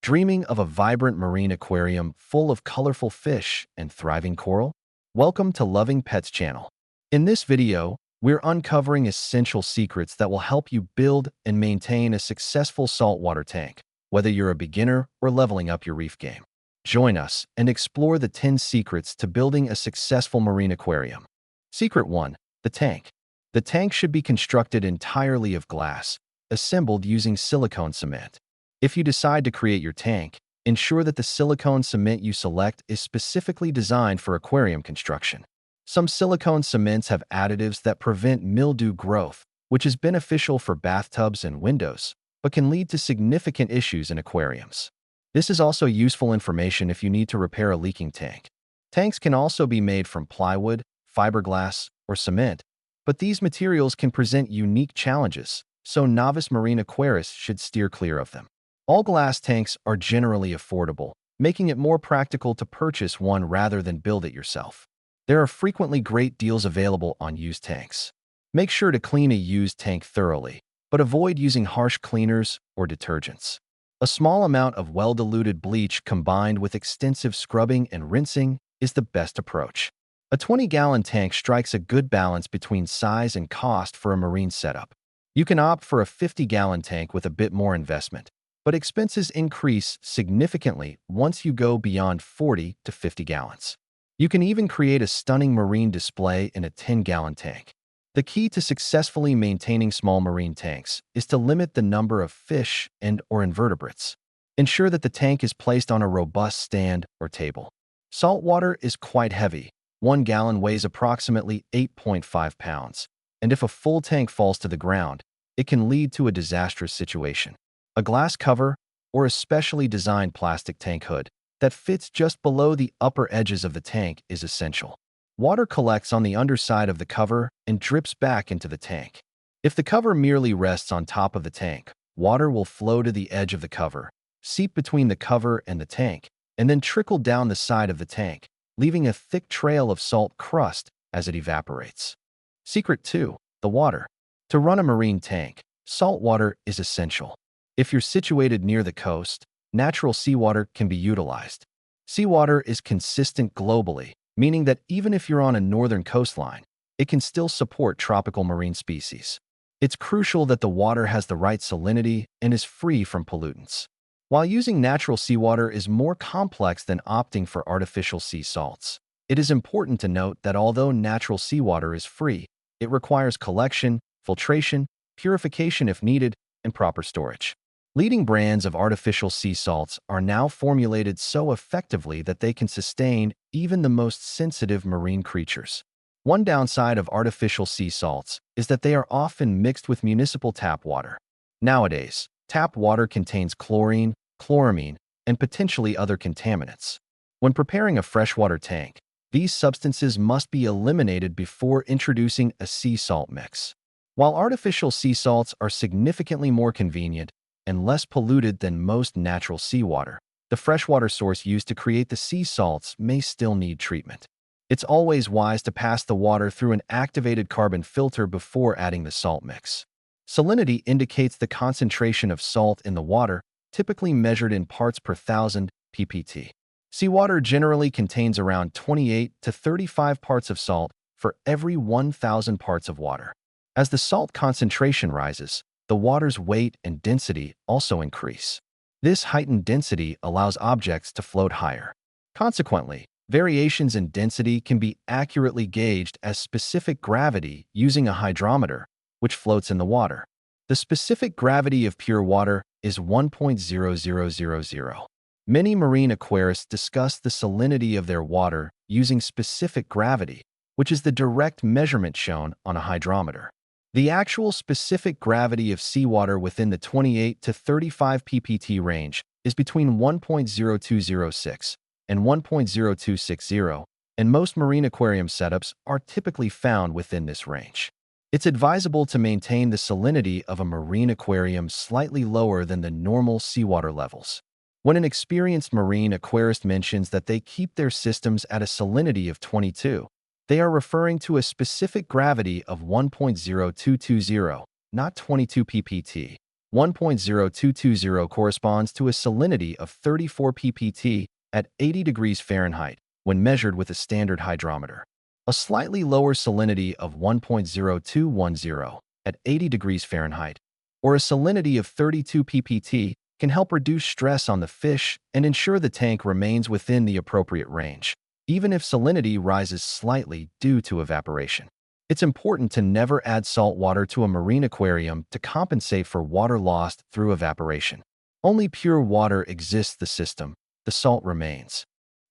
Dreaming of a vibrant marine aquarium full of colorful fish and thriving coral? Welcome to Loving Pets channel. In this video, we're uncovering essential secrets that will help you build and maintain a successful saltwater tank, whether you're a beginner or leveling up your reef game. Join us and explore the 10 secrets to building a successful marine aquarium. Secret 1. The tank. The tank should be constructed entirely of glass, assembled using silicone cement. If you decide to create your tank, ensure that the silicone cement you select is specifically designed for aquarium construction. Some silicone cements have additives that prevent mildew growth, which is beneficial for bathtubs and windows, but can lead to significant issues in aquariums. This is also useful information if you need to repair a leaking tank. Tanks can also be made from plywood, fiberglass, or cement, but these materials can present unique challenges, so novice marine aquarists should steer clear of them. All glass tanks are generally affordable, making it more practical to purchase one rather than build it yourself. There are frequently great deals available on used tanks. Make sure to clean a used tank thoroughly, but avoid using harsh cleaners or detergents. A small amount of well-diluted bleach combined with extensive scrubbing and rinsing is the best approach. A 20-gallon tank strikes a good balance between size and cost for a marine setup. You can opt for a 50-gallon tank with a bit more investment, but expenses increase significantly once you go beyond 40 to 50 gallons. You can even create a stunning marine display in a 10-gallon tank. The key to successfully maintaining small marine tanks is to limit the number of fish and/or invertebrates. Ensure that the tank is placed on a robust stand or table. Salt water is quite heavy. 1 gallon weighs approximately 8.5 pounds, and if a full tank falls to the ground, it can lead to a disastrous situation. A glass cover or a specially designed plastic tank hood that fits just below the upper edges of the tank is essential. Water collects on the underside of the cover and drips back into the tank. If the cover merely rests on top of the tank, water will flow to the edge of the cover, seep between the cover and the tank, and then trickle down the side of the tank, leaving a thick trail of salt crust as it evaporates. Secret 2. The water. To run a marine tank, salt water is essential. If you're situated near the coast, natural seawater can be utilized. Seawater is consistent globally, meaning that even if you're on a northern coastline, it can still support tropical marine species. It's crucial that the water has the right salinity and is free from pollutants. While using natural seawater is more complex than opting for artificial sea salts, it is important to note that although natural seawater is free, it requires collection, filtration, purification if needed, and proper storage. Leading brands of artificial sea salts are now formulated so effectively that they can sustain even the most sensitive marine creatures. One downside of artificial sea salts is that they are often mixed with municipal tap water. Nowadays, tap water contains chlorine, chloramine, and potentially other contaminants. When preparing a freshwater tank, these substances must be eliminated before introducing a sea salt mix. While artificial sea salts are significantly more convenient and less polluted than most natural seawater, the freshwater source used to create the sea salts may still need treatment. It's always wise to pass the water through an activated carbon filter before adding the salt mix. Salinity indicates the concentration of salt in the water, typically measured in parts per thousand ppt. Seawater generally contains around 28 to 35 parts of salt for every 1,000 parts of water. As the salt concentration rises, the water's weight and density also increase. This heightened density allows objects to float higher. Consequently, variations in density can be accurately gauged as specific gravity using a hydrometer, which floats in the water. The specific gravity of pure water is 1.0000. Many marine aquarists discuss the salinity of their water using specific gravity, which is the direct measurement shown on a hydrometer. The actual specific gravity of seawater within the 28 to 35 ppt range is between 1.0206 and 1.0260, and most marine aquarium setups are typically found within this range. It's advisable to maintain the salinity of a marine aquarium slightly lower than the normal seawater levels. When an experienced marine aquarist mentions that they keep their systems at a salinity of 22, they are referring to a specific gravity of 1.0220, not 22 ppt. 1.0220 corresponds to a salinity of 34 ppt at 80 degrees Fahrenheit when measured with a standard hydrometer. A slightly lower salinity of 1.0210 at 80 degrees Fahrenheit, or a salinity of 32 ppt, can help reduce stress on the fish and ensure the tank remains within the appropriate range, even if salinity rises slightly due to evaporation. It's important to never add salt water to a marine aquarium to compensate for water lost through evaporation. Only pure water exists in the system. The salt remains.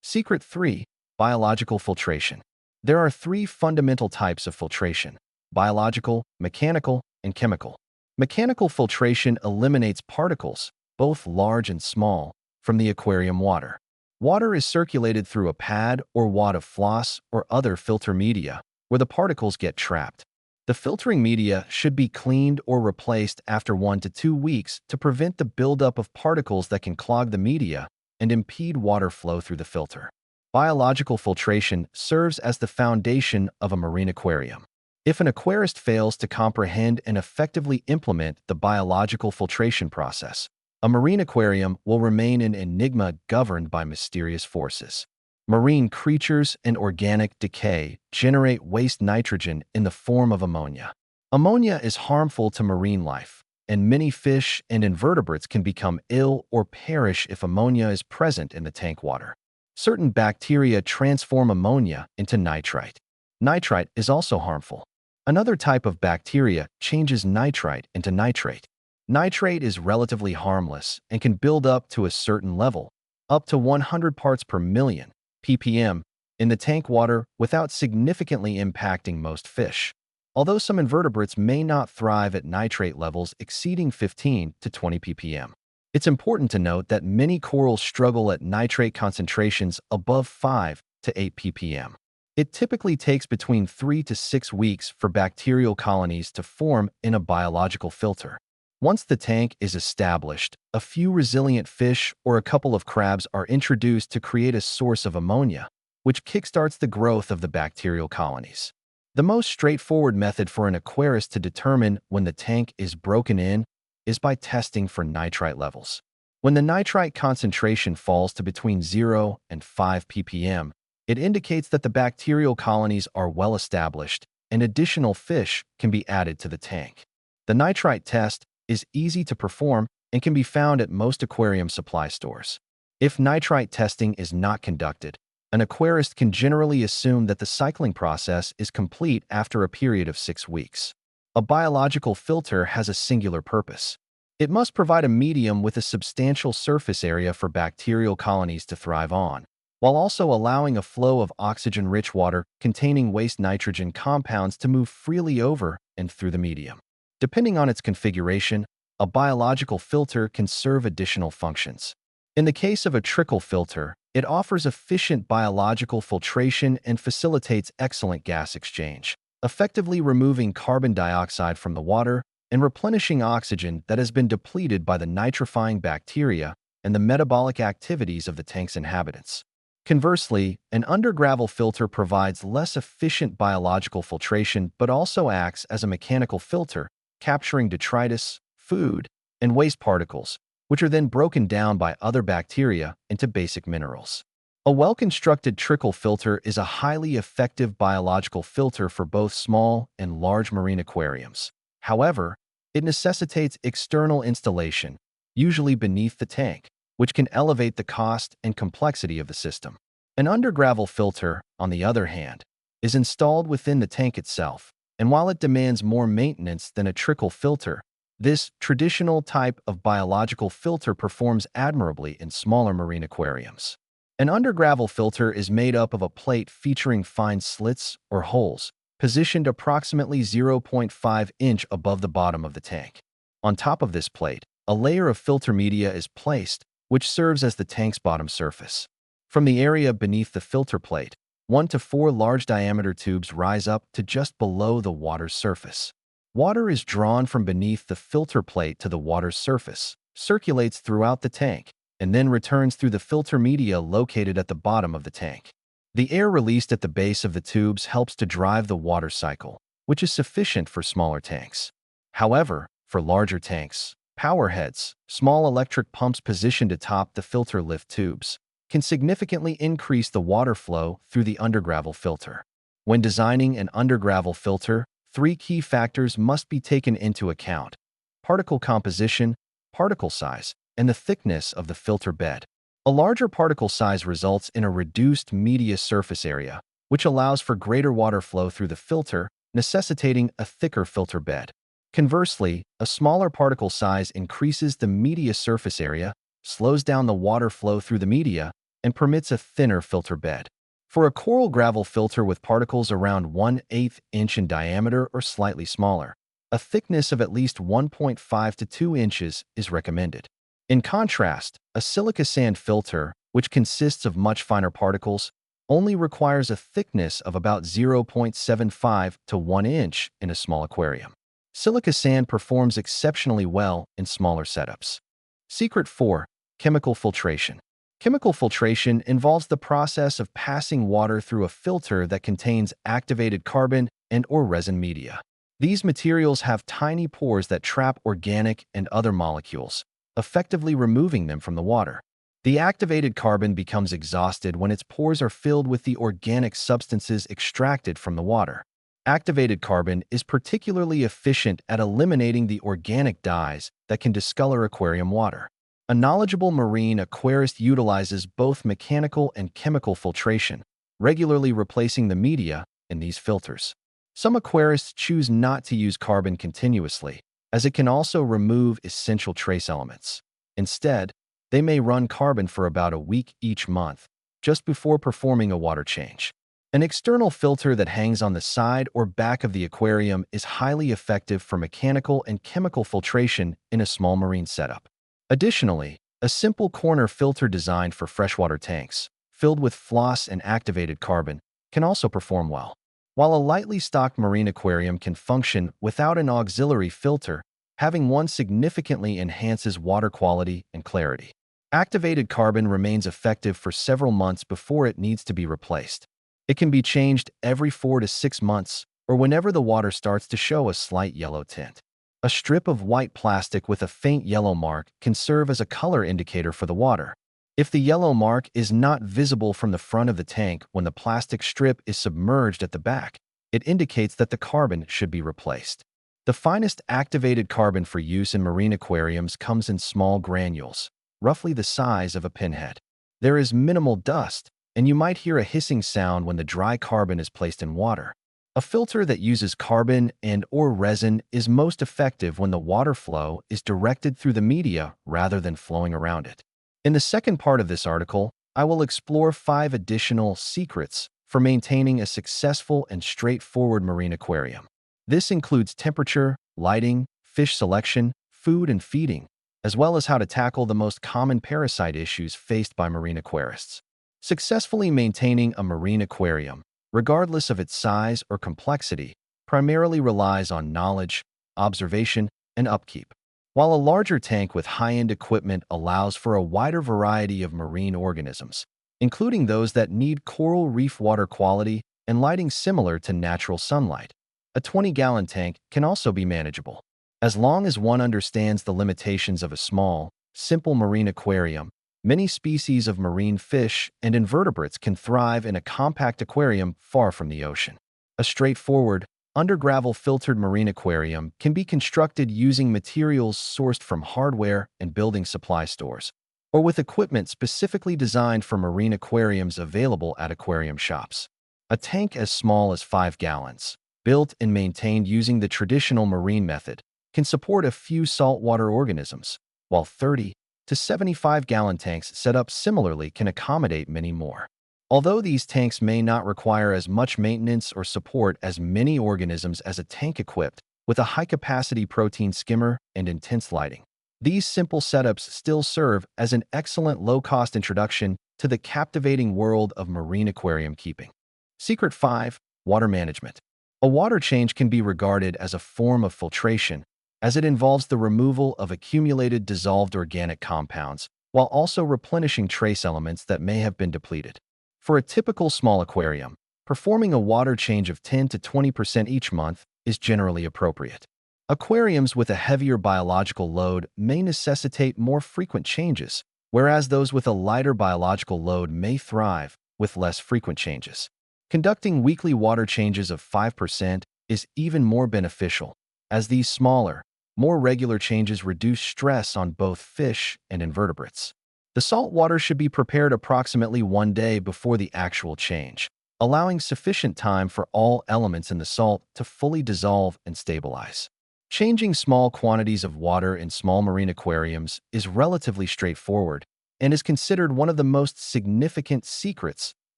Secret 3. Biological filtration. There are 3 fundamental types of filtration: biological, mechanical, and chemical. Mechanical filtration eliminates particles, both large and small, from the aquarium water. Water is circulated through a pad or wad of floss or other filter media, where the particles get trapped. The filtering media should be cleaned or replaced after 1 to 2 weeks to prevent the buildup of particles that can clog the media and impede water flow through the filter. Biological filtration serves as the foundation of a marine aquarium. If an aquarist fails to comprehend and effectively implement the biological filtration process, a marine aquarium will remain an enigma governed by mysterious forces. Marine creatures and organic decay generate waste nitrogen in the form of ammonia. Ammonia is harmful to marine life, and many fish and invertebrates can become ill or perish if ammonia is present in the tank water. Certain bacteria transform ammonia into nitrite. Nitrite is also harmful. Another type of bacteria changes nitrite into nitrate. Nitrate is relatively harmless and can build up to a certain level, up to 100 parts per million, ppm, in the tank water without significantly impacting most fish, although some invertebrates may not thrive at nitrate levels exceeding 15 to 20 ppm. It's important to note that many corals struggle at nitrate concentrations above 5 to 8 ppm. It typically takes between 3 to 6 weeks for bacterial colonies to form in a biological filter. Once the tank is established, a few resilient fish or a couple of crabs are introduced to create a source of ammonia, which kickstarts the growth of the bacterial colonies. The most straightforward method for an aquarist to determine when the tank is broken in is by testing for nitrite levels. When the nitrite concentration falls to between 0 and 5 ppm, it indicates that the bacterial colonies are well established and additional fish can be added to the tank. The nitrite test is easy to perform and can be found at most aquarium supply stores. If nitrite testing is not conducted, an aquarist can generally assume that the cycling process is complete after a period of 6 weeks. A biological filter has a singular purpose. It must provide a medium with a substantial surface area for bacterial colonies to thrive on, while also allowing a flow of oxygen-rich water containing waste nitrogen compounds to move freely over and through the medium. Depending on its configuration, a biological filter can serve additional functions. In the case of a trickle filter, it offers efficient biological filtration and facilitates excellent gas exchange, effectively removing carbon dioxide from the water and replenishing oxygen that has been depleted by the nitrifying bacteria and the metabolic activities of the tank's inhabitants. Conversely, an undergravel filter provides less efficient biological filtration but also acts as a mechanical filter, capturing detritus, food, and waste particles, which are then broken down by other bacteria into basic minerals. A well-constructed trickle filter is a highly effective biological filter for both small and large marine aquariums. However, it necessitates external installation, usually beneath the tank, which can elevate the cost and complexity of the system. An undergravel filter, on the other hand, is installed within the tank itself, and while it demands more maintenance than a trickle filter, this traditional type of biological filter performs admirably in smaller marine aquariums. An undergravel filter is made up of a plate featuring fine slits or holes, positioned approximately 0.5 inch above the bottom of the tank. On top of this plate, a layer of filter media is placed, which serves as the tank's bottom surface. From the area beneath the filter plate, 1 to 4 large diameter tubes rise up to just below the water's surface. Water is drawn from beneath the filter plate to the water's surface, circulates throughout the tank, and then returns through the filter media located at the bottom of the tank. The air released at the base of the tubes helps to drive the water cycle, which is sufficient for smaller tanks. However, for larger tanks, Power heads, small electric pumps positioned atop the filter lift tubes, can significantly increase the water flow through the undergravel filter. When designing an undergravel filter, three key factors must be taken into account: particle composition, particle size, and the thickness of the filter bed. A larger particle size results in a reduced media surface area, which allows for greater water flow through the filter, necessitating a thicker filter bed. Conversely, a smaller particle size increases the media surface area, slows down the water flow through the media, and permits a thinner filter bed. For a coral gravel filter with particles around 1/8 inch in diameter or slightly smaller, a thickness of at least 1.5 to 2 inches is recommended. In contrast, a silica sand filter, which consists of much finer particles, only requires a thickness of about 0.75 to 1 inch in a small aquarium. Silica sand performs exceptionally well in smaller setups. Secret 4. Chemical filtration. Chemical filtration involves the process of passing water through a filter that contains activated carbon and/or resin media. These materials have tiny pores that trap organic and other molecules, effectively removing them from the water. The activated carbon becomes exhausted when its pores are filled with the organic substances extracted from the water. Activated carbon is particularly efficient at eliminating the organic dyes that can discolor aquarium water. A knowledgeable marine aquarist utilizes both mechanical and chemical filtration, regularly replacing the media in these filters. Some aquarists choose not to use carbon continuously, as it can also remove essential trace elements. Instead, they may run carbon for about a week each month, just before performing a water change. An external filter that hangs on the side or back of the aquarium is highly effective for mechanical and chemical filtration in a small marine setup. Additionally, a simple corner filter designed for freshwater tanks, filled with floss and activated carbon, can also perform well. While a lightly stocked marine aquarium can function without an auxiliary filter, having one significantly enhances water quality and clarity. Activated carbon remains effective for several months before it needs to be replaced. It can be changed every 4 to 6 months, or whenever the water starts to show a slight yellow tint. A strip of white plastic with a faint yellow mark can serve as a color indicator for the water. If the yellow mark is not visible from the front of the tank when the plastic strip is submerged at the back, it indicates that the carbon should be replaced. The finest activated carbon for use in marine aquariums comes in small granules, roughly the size of a pinhead. There is minimal dust, and you might hear a hissing sound when the dry carbon is placed in water. A filter that uses carbon and/or resin is most effective when the water flow is directed through the media rather than flowing around it. In the second part of this article, I will explore 5 additional secrets for maintaining a successful and straightforward marine aquarium. This includes temperature, lighting, fish selection, food and feeding, as well as how to tackle the most common parasite issues faced by marine aquarists. Successfully maintaining a marine aquarium, regardless of its size or complexity, primarily relies on knowledge, observation, and upkeep. While a larger tank with high-end equipment allows for a wider variety of marine organisms, including those that need coral reef water quality and lighting similar to natural sunlight, a 20-gallon tank can also be manageable. As long as one understands the limitations of a small, simple marine aquarium, many species of marine fish and invertebrates can thrive in a compact aquarium far from the ocean. A straightforward, undergravel filtered marine aquarium can be constructed using materials sourced from hardware and building supply stores, or with equipment specifically designed for marine aquariums available at aquarium shops. A tank as small as 5 gallons, built and maintained using the traditional marine method, can support a few saltwater organisms, while 30 to 75-gallon tanks set up similarly can accommodate many more. Although these tanks may not require as much maintenance or support as many organisms as a tank equipped with a high-capacity protein skimmer and intense lighting, these simple setups still serve as an excellent low-cost introduction to the captivating world of marine aquarium keeping. Secret 5. Water management. A water change can be regarded as a form of filtration, as it involves the removal of accumulated dissolved organic compounds while also replenishing trace elements that may have been depleted. For a typical small aquarium, performing a water change of 10 to 20% each month is generally appropriate. Aquariums with a heavier biological load may necessitate more frequent changes, whereas those with a lighter biological load may thrive with less frequent changes. Conducting weekly water changes of 5% is even more beneficial, as these smaller, more regular changes reduce stress on both fish and invertebrates. The salt water should be prepared approximately 1 day before the actual change, allowing sufficient time for all elements in the salt to fully dissolve and stabilize. Changing small quantities of water in small marine aquariums is relatively straightforward and is considered one of the most significant secrets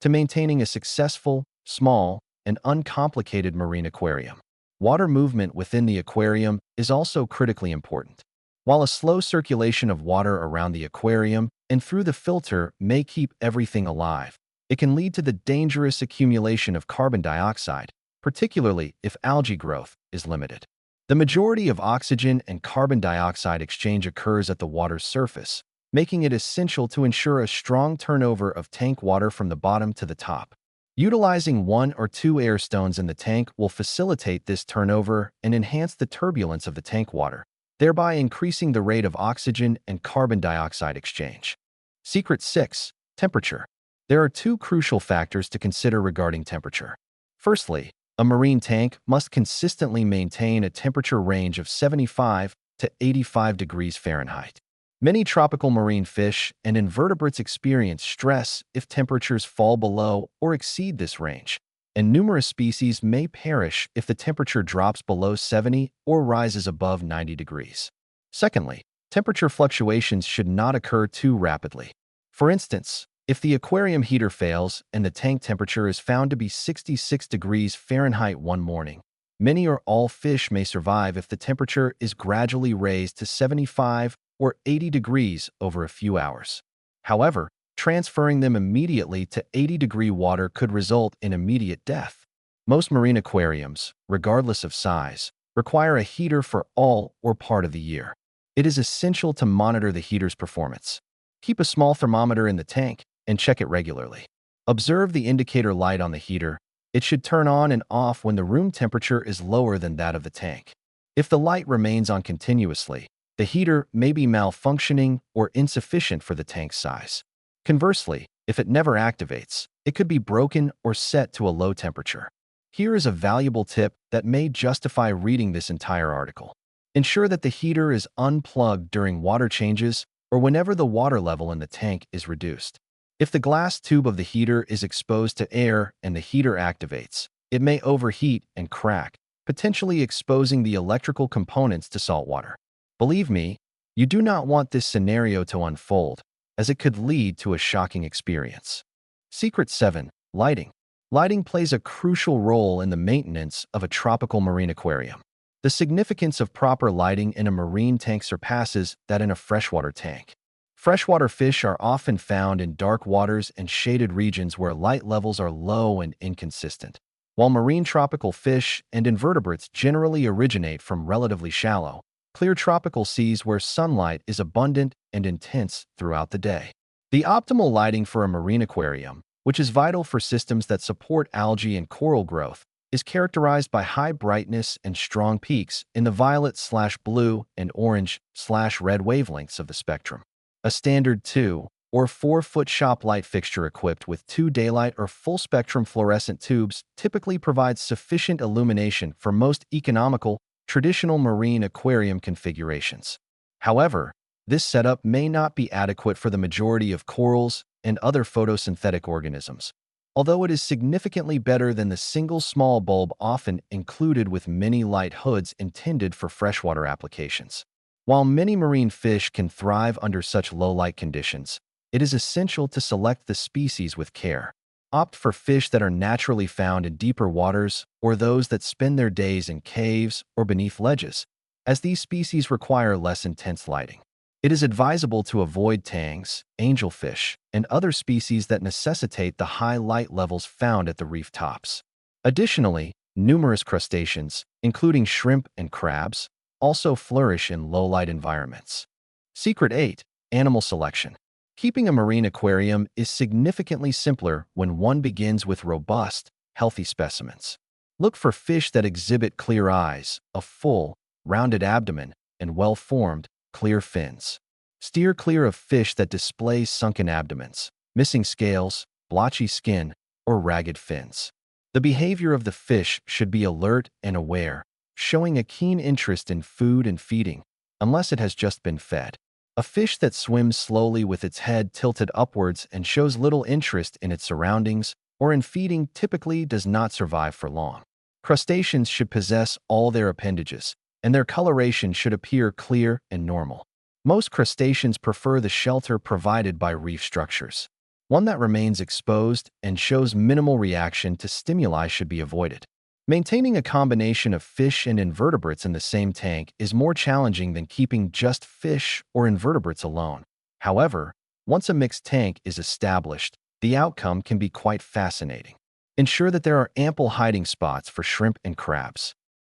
to maintaining a successful, small, and uncomplicated marine aquarium. Water movement within the aquarium is also critically important. While a slow circulation of water around the aquarium and through the filter may keep everything alive, it can lead to the dangerous accumulation of carbon dioxide, particularly if algae growth is limited. The majority of oxygen and carbon dioxide exchange occurs at the water's surface, making it essential to ensure a strong turnover of tank water from the bottom to the top. Utilizing 1 or 2 air stones in the tank will facilitate this turnover and enhance the turbulence of the tank water, thereby increasing the rate of oxygen and carbon dioxide exchange. Secret 6. Temperature. There are 2 crucial factors to consider regarding temperature. Firstly, a marine tank must consistently maintain a temperature range of 75 to 85 degrees Fahrenheit. Many tropical marine fish and invertebrates experience stress if temperatures fall below or exceed this range, and numerous species may perish if the temperature drops below 70 or rises above 90 degrees. Secondly, temperature fluctuations should not occur too rapidly. For instance, if the aquarium heater fails and the tank temperature is found to be 66 degrees Fahrenheit one morning, many or all fish may survive if the temperature is gradually raised to 75 or 80 degrees over a few hours. However, transferring them immediately to 80-degree water could result in immediate death. Most marine aquariums, regardless of size, require a heater for all or part of the year. It is essential to monitor the heater's performance. Keep a small thermometer in the tank and check it regularly. Observe the indicator light on the heater. It should turn on and off when the room temperature is lower than that of the tank. If the light remains on continuously, the heater may be malfunctioning or insufficient for the tank's size. Conversely, if it never activates, it could be broken or set to a low temperature. Here is a valuable tip that may justify reading this entire article. Ensure that the heater is unplugged during water changes or whenever the water level in the tank is reduced. If the glass tube of the heater is exposed to air and the heater activates, it may overheat and crack, potentially exposing the electrical components to salt water. Believe me, you do not want this scenario to unfold, as it could lead to a shocking experience. Secret 7. Lighting. Lighting plays a crucial role in the maintenance of a tropical marine aquarium. The significance of proper lighting in a marine tank surpasses that in a freshwater tank. Freshwater fish are often found in dark waters and shaded regions where light levels are low and inconsistent, while marine tropical fish and invertebrates generally originate from relatively shallow, clear tropical seas where sunlight is abundant and intense throughout the day. The optimal lighting for a marine aquarium, which is vital for systems that support algae and coral growth, is characterized by high brightness and strong peaks in the violet/blue and orange/red wavelengths of the spectrum. A standard 2 or 4-foot shop light fixture equipped with 2 daylight or full-spectrum fluorescent tubes typically provides sufficient illumination for most economical, traditional marine aquarium configurations. However, this setup may not be adequate for the majority of corals and other photosynthetic organisms, although it is significantly better than the single small bulb often included with many light hoods intended for freshwater applications. While many marine fish can thrive under such low light conditions, it is essential to select the species with care. Opt for fish that are naturally found in deeper waters or those that spend their days in caves or beneath ledges, as these species require less intense lighting. It is advisable to avoid tangs, angelfish, and other species that necessitate the high light levels found at the reef tops. Additionally, numerous crustaceans, including shrimp and crabs, also flourish in low-light environments. Secret 8. Animal selection. Keeping a marine aquarium is significantly simpler when one begins with robust, healthy specimens. Look for fish that exhibit clear eyes, a full, rounded abdomen, and well-formed, clear fins. Steer clear of fish that display sunken abdomens, missing scales, blotchy skin, or ragged fins. The behavior of the fish should be alert and aware, showing a keen interest in food and feeding, unless it has just been fed. A fish that swims slowly with its head tilted upwards and shows little interest in its surroundings or in feeding typically does not survive for long. Crustaceans should possess all their appendages, and their coloration should appear clear and normal. Most crustaceans prefer the shelter provided by reef structures. One that remains exposed and shows minimal reaction to stimuli should be avoided. Maintaining a combination of fish and invertebrates in the same tank is more challenging than keeping just fish or invertebrates alone. However, once a mixed tank is established, the outcome can be quite fascinating. Ensure that there are ample hiding spots for shrimp and crabs.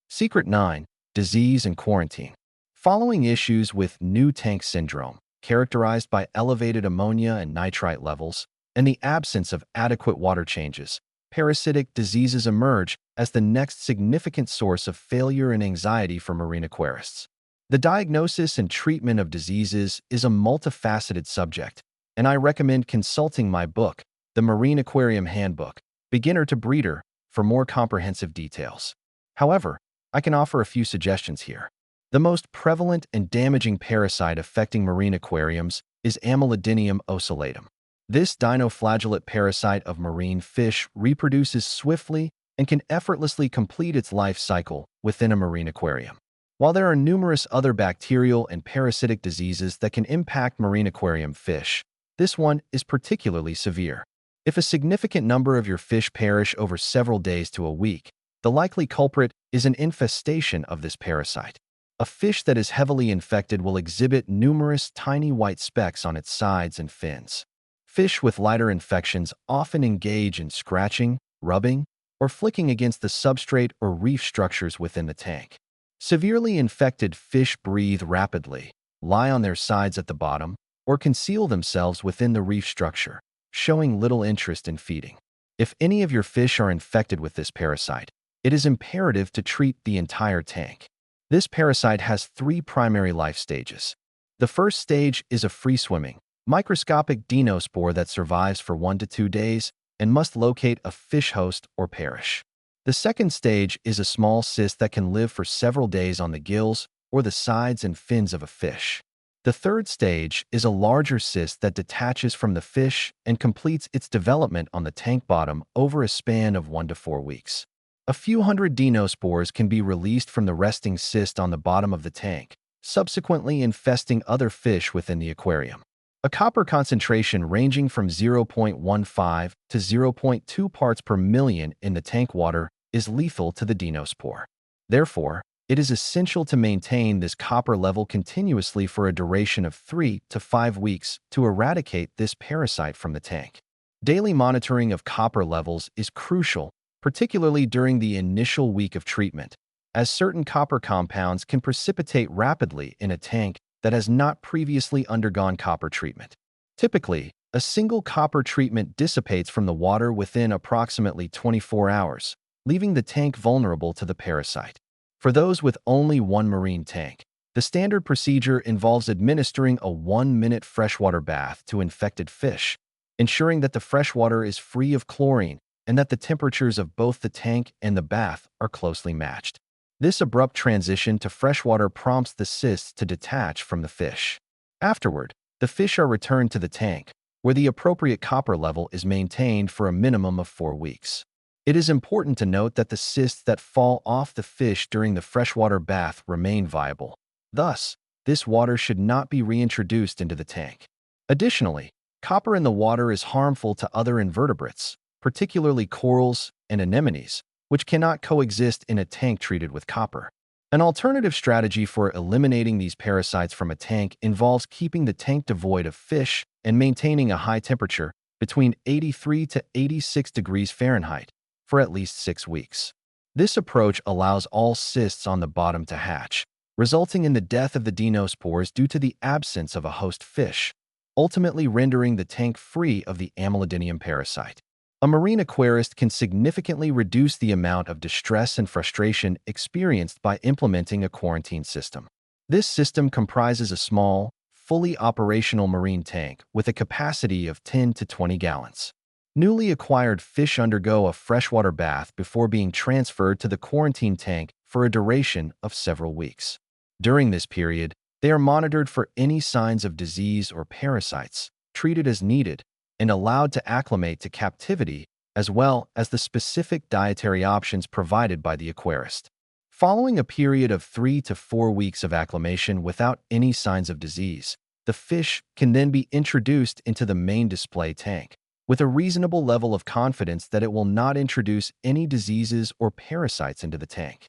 Secret 9. Disease and quarantine. Following issues with new tank syndrome, characterized by elevated ammonia and nitrite levels, and the absence of adequate water changes, parasitic diseases emerge as the next significant source of failure and anxiety for marine aquarists. The diagnosis and treatment of diseases is a multifaceted subject, and I recommend consulting my book, The Marine Aquarium Handbook, Beginner to Breeder, for more comprehensive details. However, I can offer a few suggestions here. The most prevalent and damaging parasite affecting marine aquariums is Amylidinium ocellatum. This dinoflagellate parasite of marine fish reproduces swiftly and can effortlessly complete its life cycle within a marine aquarium. While there are numerous other bacterial and parasitic diseases that can impact marine aquarium fish, this one is particularly severe. If a significant number of your fish perish over several days to a week, the likely culprit is an infestation of this parasite. A fish that is heavily infected will exhibit numerous tiny white specks on its sides and fins. Fish with lighter infections often engage in scratching, rubbing, or flicking against the substrate or reef structures within the tank. Severely infected fish breathe rapidly, lie on their sides at the bottom, or conceal themselves within the reef structure, showing little interest in feeding. If any of your fish are infected with this parasite, it is imperative to treat the entire tank. This parasite has 3 primary life stages. The first stage is a free-swimming, microscopic dinospore that survives for 1 to 2 days and must locate a fish host or perish. The second stage is a small cyst that can live for several days on the gills or the sides and fins of a fish. The third stage is a larger cyst that detaches from the fish and completes its development on the tank bottom over a span of 1 to 4 weeks. A few hundred dinospores can be released from the resting cyst on the bottom of the tank, subsequently infesting other fish within the aquarium. A copper concentration ranging from 0.15 to 0.2 parts per million in the tank water is lethal to the dinospore. Therefore, it is essential to maintain this copper level continuously for a duration of 3 to 5 weeks to eradicate this parasite from the tank. Daily monitoring of copper levels is crucial, particularly during the initial week of treatment, as certain copper compounds can precipitate rapidly in a tank that has not previously undergone copper treatment. Typically, a single copper treatment dissipates from the water within approximately 24 hours, leaving the tank vulnerable to the parasite. For those with only one marine tank, the standard procedure involves administering a 1-minute freshwater bath to infected fish, ensuring that the freshwater is free of chlorine and that the temperatures of both the tank and the bath are closely matched. This abrupt transition to freshwater prompts the cysts to detach from the fish. Afterward, the fish are returned to the tank, where the appropriate copper level is maintained for a minimum of 4 weeks. It is important to note that the cysts that fall off the fish during the freshwater bath remain viable. Thus, this water should not be reintroduced into the tank. Additionally, copper in the water is harmful to other invertebrates, particularly corals and anemones, which cannot coexist in a tank treated with copper. An alternative strategy for eliminating these parasites from a tank involves keeping the tank devoid of fish and maintaining a high temperature between 83 to 86 degrees Fahrenheit for at least 6 weeks. This approach allows all cysts on the bottom to hatch, resulting in the death of the dinospores due to the absence of a host fish, ultimately rendering the tank free of the Amylidinium parasite. A marine aquarist can significantly reduce the amount of distress and frustration experienced by implementing a quarantine system. This system comprises a small, fully operational marine tank with a capacity of 10 to 20 gallons. Newly acquired fish undergo a freshwater bath before being transferred to the quarantine tank for a duration of several weeks. During this period, they are monitored for any signs of disease or parasites, treated as needed, and allowed to acclimate to captivity, as well as the specific dietary options provided by the aquarist. Following a period of 3 to 4 weeks of acclimation without any signs of disease, the fish can then be introduced into the main display tank, with a reasonable level of confidence that it will not introduce any diseases or parasites into the tank.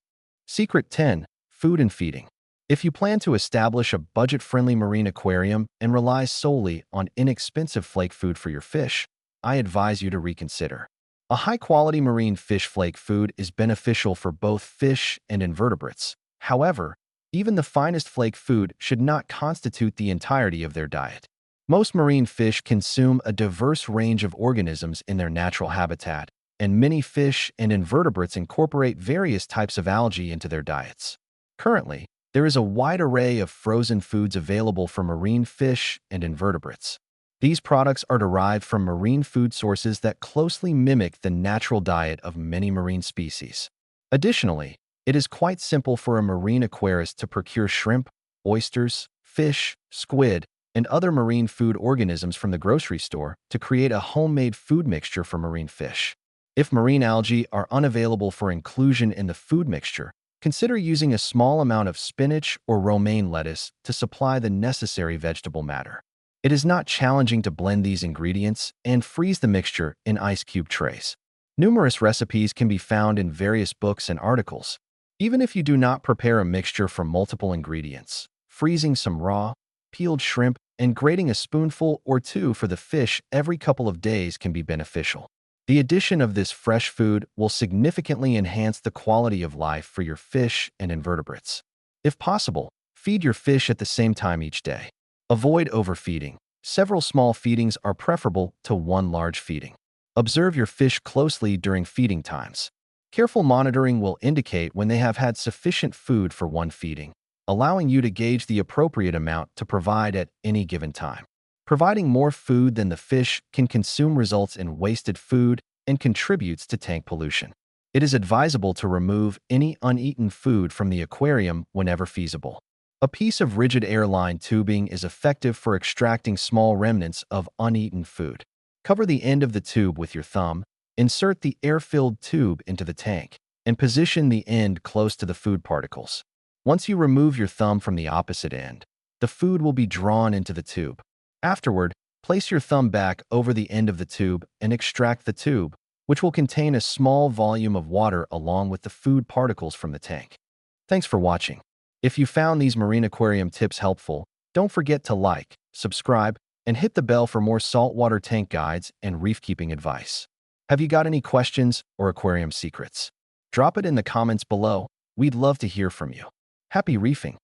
Secret 10. Food and feeding. If you plan to establish a budget-friendly marine aquarium and rely solely on inexpensive flake food for your fish, I advise you to reconsider. A high-quality marine fish flake food is beneficial for both fish and invertebrates. However, even the finest flake food should not constitute the entirety of their diet. Most marine fish consume a diverse range of organisms in their natural habitat, and many fish and invertebrates incorporate various types of algae into their diets. Currently, there is a wide array of frozen foods available for marine fish and invertebrates. These products are derived from marine food sources that closely mimic the natural diet of many marine species. Additionally, it is quite simple for a marine aquarist to procure shrimp, oysters, fish, squid, and other marine food organisms from the grocery store to create a homemade food mixture for marine fish. If marine algae are unavailable for inclusion in the food mixture, consider using a small amount of spinach or romaine lettuce to supply the necessary vegetable matter. It is not challenging to blend these ingredients and freeze the mixture in ice cube trays. Numerous recipes can be found in various books and articles. Even if you do not prepare a mixture from multiple ingredients, freezing some raw, peeled shrimp and grating a spoonful or two for the fish every couple of days can be beneficial. The addition of this fresh food will significantly enhance the quality of life for your fish and invertebrates. If possible, feed your fish at the same time each day. Avoid overfeeding. Several small feedings are preferable to one large feeding. Observe your fish closely during feeding times. Careful monitoring will indicate when they have had sufficient food for one feeding, allowing you to gauge the appropriate amount to provide at any given time. Providing more food than the fish can consume results in wasted food and contributes to tank pollution. It is advisable to remove any uneaten food from the aquarium whenever feasible. A piece of rigid airline tubing is effective for extracting small remnants of uneaten food. Cover the end of the tube with your thumb, insert the air-filled tube into the tank, and position the end close to the food particles. Once you remove your thumb from the opposite end, the food will be drawn into the tube. Afterward, place your thumb back over the end of the tube and extract the tube, which will contain a small volume of water along with the food particles from the tank. Thanks for watching. If you found these marine aquarium tips helpful, don't forget to like, subscribe, and hit the bell for more saltwater tank guides and reef-keeping advice. Have you got any questions or aquarium secrets? Drop it in the comments below. We'd love to hear from you. Happy reefing!